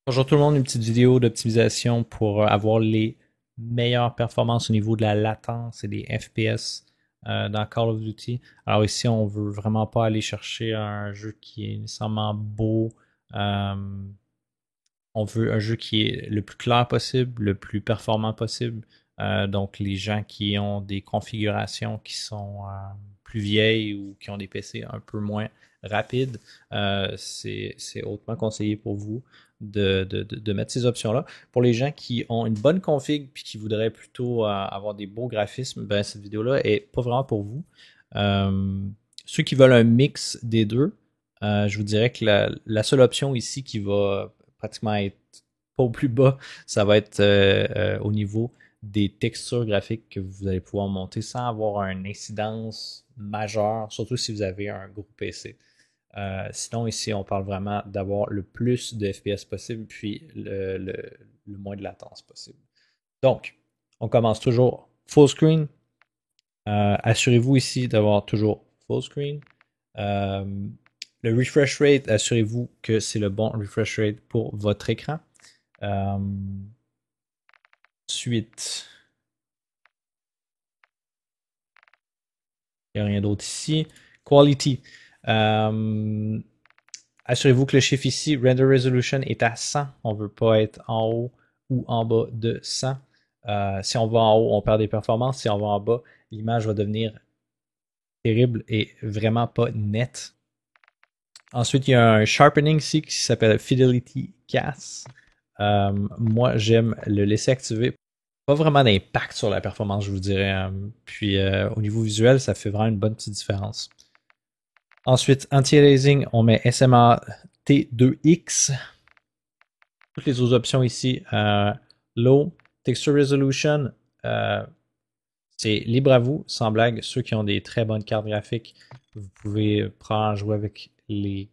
Bonjour tout le monde, une petite vidéo d'optimisation pour avoir les meilleures performances au niveau de la latence et des FPS dans Call of Duty. Alors ici, on veut vraiment pas aller chercher un jeu qui est nécessairement beau. Euh, on veut un jeu qui est le plus clair possible, le plus performant possible. Donc les gens qui ont des configurations qui sont plus vieilles ou qui ont des PC un peu moins rapides, c'est hautement conseillé pour vous de mettre ces options-là. Pour les gens qui ont une bonne config puis qui voudraient plutôt avoir des beaux graphismes, ben, cette vidéo-là est pas vraiment pour vous. Euh, Ceux qui veulent un mix des deux, je vous dirais que la seule option ici qui va pratiquement être pas au plus bas, ça va être au niveau des textures graphiques que vous allez pouvoir monter sans avoir une incidence majeure, surtout si vous avez un gros PC. Sinon, ici, on parle vraiment d'avoir le plus de FPS possible, puis le moins de latence possible. Donc, on commence toujours full screen. Assurez-vous ici d'avoir toujours full screen. Euh, le refresh rate, assurez-vous que c'est le bon refresh rate pour votre écran. Euh, Ensuite, il n'y a rien d'autre ici. Quality. Euh, Assurez-vous que le chiffre ici, Render Resolution, est à 100. On ne veut pas être en haut ou en bas de 100. Si on va en haut, on perd des performances. Si on va en bas, l'image va devenir terrible et vraiment pas nette. Ensuite, il y a un sharpening ici qui s'appelle Fidelity Cast. Moi, j'aime le laisser activer. Pas vraiment d'impact sur la performance, je vous dirais. Puis au niveau visuel, ça fait vraiment une bonne petite différence. Ensuite, anti-aliasing, on met SMA T2X. Toutes les autres options ici, low, texture resolution, c'est libre à vous, sans blague. Ceux qui ont des très bonnes cartes graphiques, vous pouvez prendre jouer avec les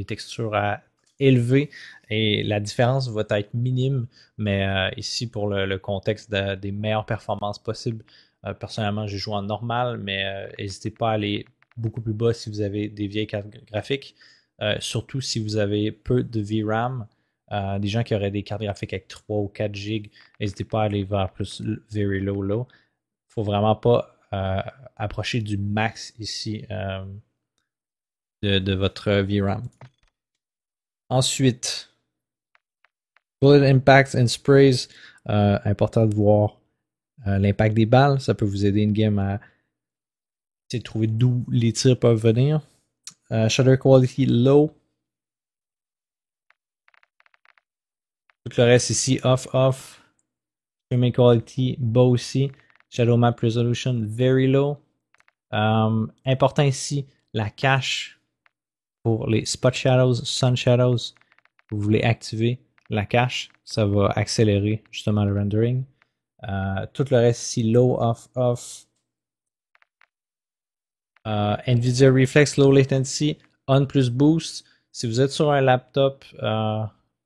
textures à élever et la différence va être minime, mais ici pour le contexte des meilleures performances possibles, personnellement j'ai joué en normal, mais n'hésitez pas à aller beaucoup plus bas si vous avez des vieilles cartes graphiques, surtout si vous avez peu de VRAM. Des gens qui auraient des cartes graphiques avec 3 ou 4 GB, n'hésitez pas à aller vers plus very low. Faut vraiment pas approcher du max ici de votre VRAM. Ensuite, bullet impacts and sprays. Important de voir l'impact des balles. Ça peut vous aider in-game à essayer de trouver d'où les tirs peuvent venir. Shutter quality low. Tout le reste ici, off. Streaming quality bas aussi. Shadow map resolution very low. Important ici, la cache pour les spot shadows, sun shadows. Vous voulez activer la cache, ça va accélérer justement le rendering. Tout le reste ici, low, off. NVIDIA Reflex Low Latency, on plus boost. Si vous êtes sur un laptop,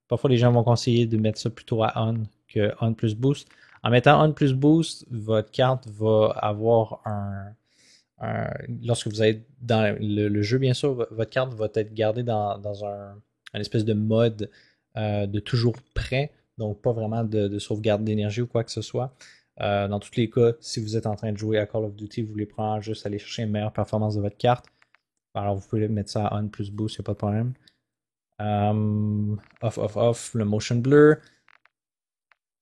parfois les gens vont conseiller de mettre ça plutôt à on que on plus boost. En mettant on plus boost, votre carte va avoir lorsque vous êtes dans le jeu, bien sûr, votre carte va être gardée dans un espèce de mode de toujours prêt, donc pas vraiment de sauvegarde d'énergie ou quoi que ce soit. Dans tous les cas, si vous êtes en train de jouer à Call of Duty, vous voulez prendre juste aller chercher une meilleure performance de votre carte, alors vous pouvez mettre ça à on plus boost, il n'y a pas de problème. Off, le motion blur.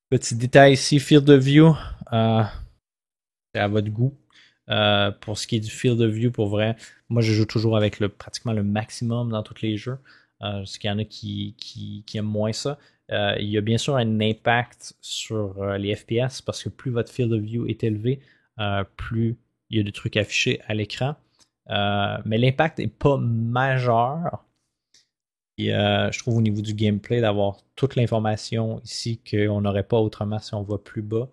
Petit détail ici, field of view, c'est à votre goût. Pour ce qui est du field of view, pour vrai, moi je joue toujours avec pratiquement le maximum dans tous les jeux. Parce qu'il y en a qui aiment moins ça. Il y a bien sûr un impact sur les FPS parce que plus votre field of view est élevé, plus il y a des trucs affichés à l'écran. Mais l'impact n'est pas majeur. Et je trouve au niveau du gameplay d'avoir toute l'information ici qu'on n'aurait pas autrement si on va plus bas.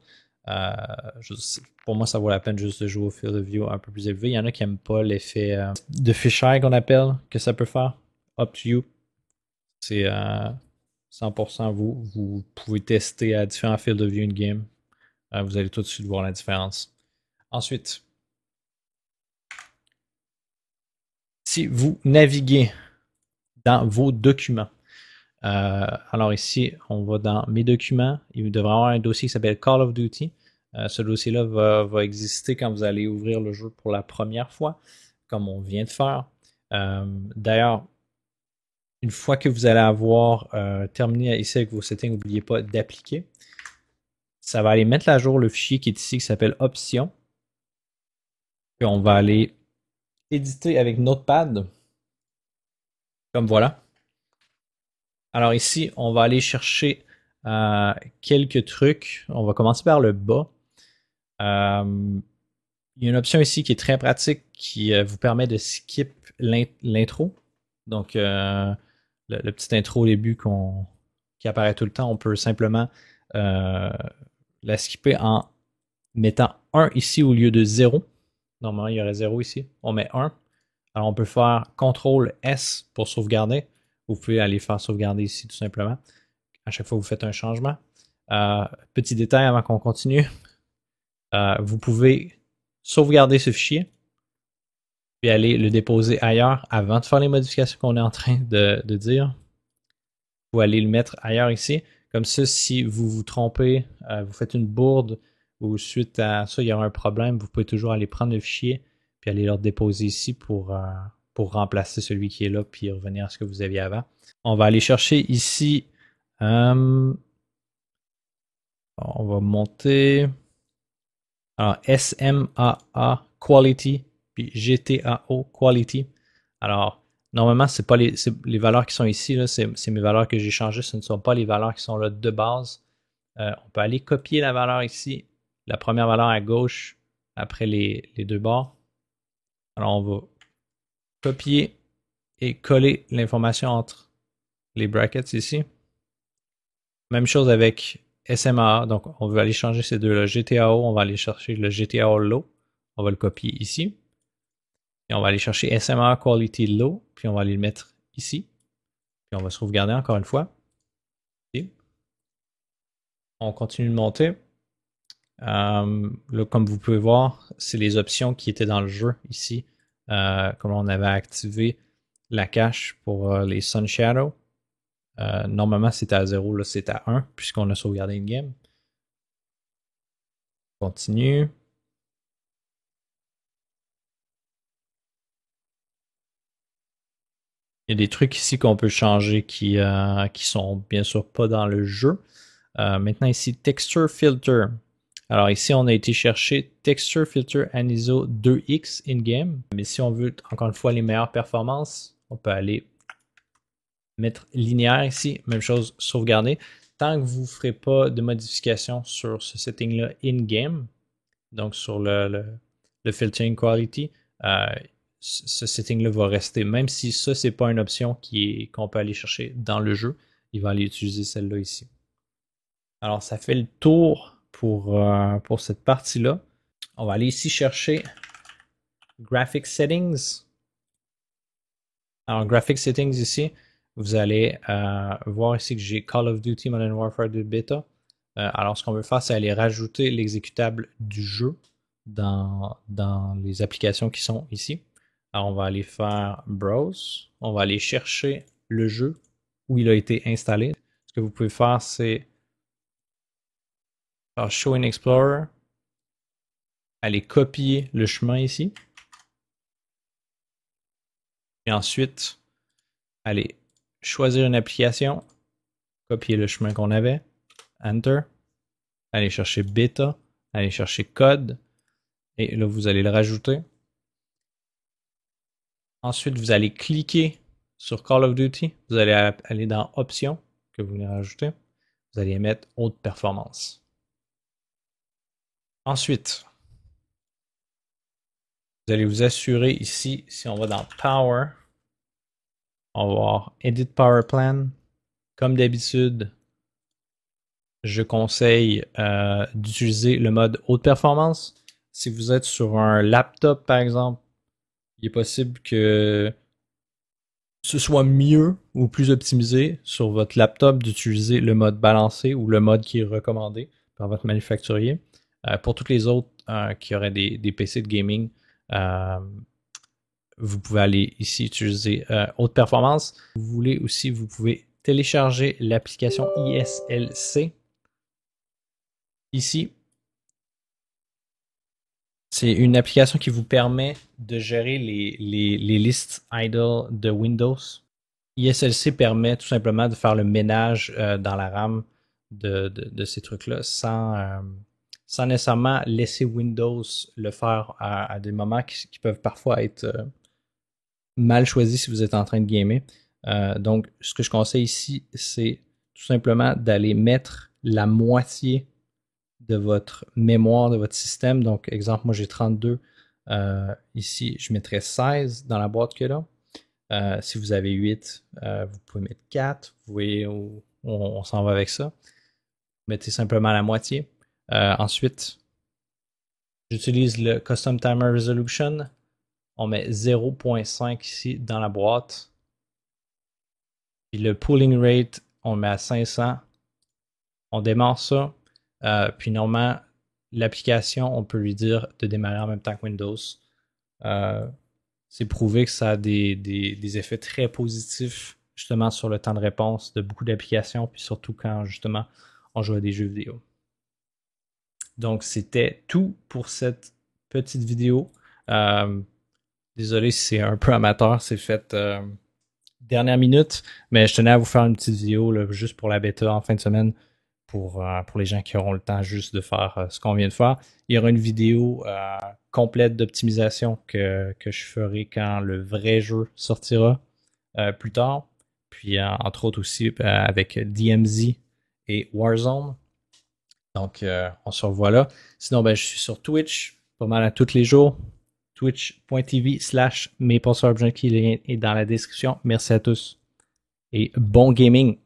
Pour moi, ça vaut la peine juste de jouer au field of view un peu plus élevé. Il y en a qui n'aiment pas l'effet de fisheye qu'on appelle, que ça peut faire. Up to you. C'est 100% vous. Vous pouvez tester à différents field of view in game. Vous allez tout de suite voir la différence. Ensuite, si vous naviguez dans vos documents, Alors ici, on va dans mes documents. Il devrait y avoir un dossier qui s'appelle Call of Duty. Ce dossier-là va exister quand vous allez ouvrir le jeu pour la première fois, comme on vient de faire. D'ailleurs, une fois que vous allez avoir terminé ici avec vos settings, n'oubliez pas d'appliquer. Ça va aller mettre à jour le fichier qui est ici, qui s'appelle Options. Puis on va aller éditer avec Notepad. Comme voilà. Alors ici, on va aller chercher quelques trucs. On va commencer par le bas. Il y a une option ici qui est très pratique qui vous permet de skip l'intro. Donc, le petit intro au début qui apparaît tout le temps, on peut simplement la skipper en mettant 1 ici au lieu de 0. Normalement, il y aurait 0 ici. On met 1. Alors, on peut faire CTRL S pour sauvegarder. Vous pouvez aller faire sauvegarder ici tout simplement. À chaque fois que vous faites un changement. Petit détail avant qu'on continue. Vous pouvez sauvegarder ce fichier, puis aller le déposer ailleurs avant de faire les modifications qu'on est en train de dire. Vous allez le mettre ailleurs ici. Comme ça, si vous vous trompez, vous faites une bourde ou suite à ça, il y aura un problème, vous pouvez toujours aller prendre le fichier puis aller le déposer ici pour remplacer celui qui est là puis revenir à ce que vous aviez avant. On va aller chercher ici. On va monter. Alors, SMAA Quality, puis GTAO Quality. Alors, normalement, c'est pas les valeurs qui sont ici, là, c'est mes valeurs que j'ai changées, ce ne sont pas les valeurs qui sont là de base. On peut aller copier la valeur ici, la première valeur à gauche, après les deux barres. Alors, on va copier et coller l'information entre les brackets ici. Même chose avec SMAA, donc on veut aller changer ces deux-là. GTAO, on va aller chercher le GTAO Low, on va le copier ici. Et on va aller chercher SMAA Quality Low, puis on va aller le mettre ici. Puis on va sauvegarder encore une fois. Ici. On continue de monter. Là, comme vous pouvez voir, c'est les options qui étaient dans le jeu ici. Comme on avait activé la cache pour les Sun Shadow. Normalement, c'était à 0, là c'est à 1, puisqu'on a sauvegardé une game. Continue. Il y a des trucs ici qu'on peut changer qui sont bien sûr pas dans le jeu. Maintenant ici, Texture Filter. Alors ici, on a été chercher Texture Filter Aniso 2X in-game. Mais si on veut encore une fois les meilleures performances, on peut aller mettre linéaire ici. Même chose, sauvegarder. Tant que vous ne ferez pas de modification sur ce setting-là in-game, donc sur le filtering quality, ce setting-là va rester. Même si ça, c'est pas une option qu'on peut aller chercher dans le jeu, il va aller utiliser celle-là ici. Alors, ça fait le tour pour cette partie-là. On va aller ici chercher Graphic Settings. Alors, Graphic Settings ici, vous allez voir ici que j'ai Call of Duty Modern Warfare 2 Beta. Alors, ce qu'on veut faire, c'est aller rajouter l'exécutable du jeu dans les applications qui sont ici. Alors, on va aller faire Browse. On va aller chercher le jeu où il a été installé. Ce que vous pouvez faire, c'est faire Show in Explorer. Aller copier le chemin ici. Et ensuite, aller choisir une application. Copier le chemin qu'on avait. Enter. Aller chercher Beta. Aller chercher Code. Et là, vous allez le rajouter. Ensuite, vous allez cliquer sur Call of Duty. Vous allez aller dans Options que vous voulez rajouter. Vous allez mettre Haute performance. Ensuite, vous allez vous assurer ici, si on va dans Power, on va voir Edit Power Plan. Comme d'habitude, je conseille d'utiliser le mode Haute performance. Si vous êtes sur un laptop, par exemple, il est possible que ce soit mieux ou plus optimisé sur votre laptop d'utiliser le mode balancé ou le mode qui est recommandé par votre manufacturier. Pour toutes les autres qui auraient des PC de gaming, vous pouvez aller ici utiliser haute performance. Si vous voulez aussi, vous pouvez télécharger l'application ISLC. Ici, c'est une application qui vous permet de gérer les listes idle de Windows. ISLC permet tout simplement de faire le ménage dans la RAM de ces trucs-là sans nécessairement laisser Windows le faire à des moments qui peuvent parfois être mal choisis si vous êtes en train de gamer. Donc, ce que je conseille ici, c'est tout simplement d'aller mettre la moitié de votre mémoire, de votre système. Donc, exemple, moi j'ai 32. Ici, je mettrai 16 dans la boîte que là. Si vous avez 8, vous pouvez mettre 4. Vous voyez où on s'en va avec ça. Mettez simplement la moitié. Ensuite, j'utilise le Custom Timer Resolution. On met 0.5 ici dans la boîte. Puis le pooling rate, on le met à 500. On démarre ça. Puis normalement, l'application, on peut lui dire de démarrer en même temps que Windows. C'est prouvé que ça a des effets très positifs justement sur le temps de réponse de beaucoup d'applications, puis surtout quand justement on joue à des jeux vidéo. Donc c'était tout pour cette petite vidéo. Désolé si c'est un peu amateur, c'est fait dernière minute, mais je tenais à vous faire une petite vidéo là, juste pour la bêta en fin de semaine pour les gens qui auront le temps juste de faire ce qu'on vient de faire. Il y aura une vidéo complète d'optimisation que je ferai quand le vrai jeu sortira plus tard. Puis entre autres aussi avec DMZ et Warzone. Donc on se revoit là. Sinon, je suis sur Twitch pas mal à tous les jours. Twitch.tv/MapleSyrup Junkie, le lien est dans la description. Merci à tous et bon gaming!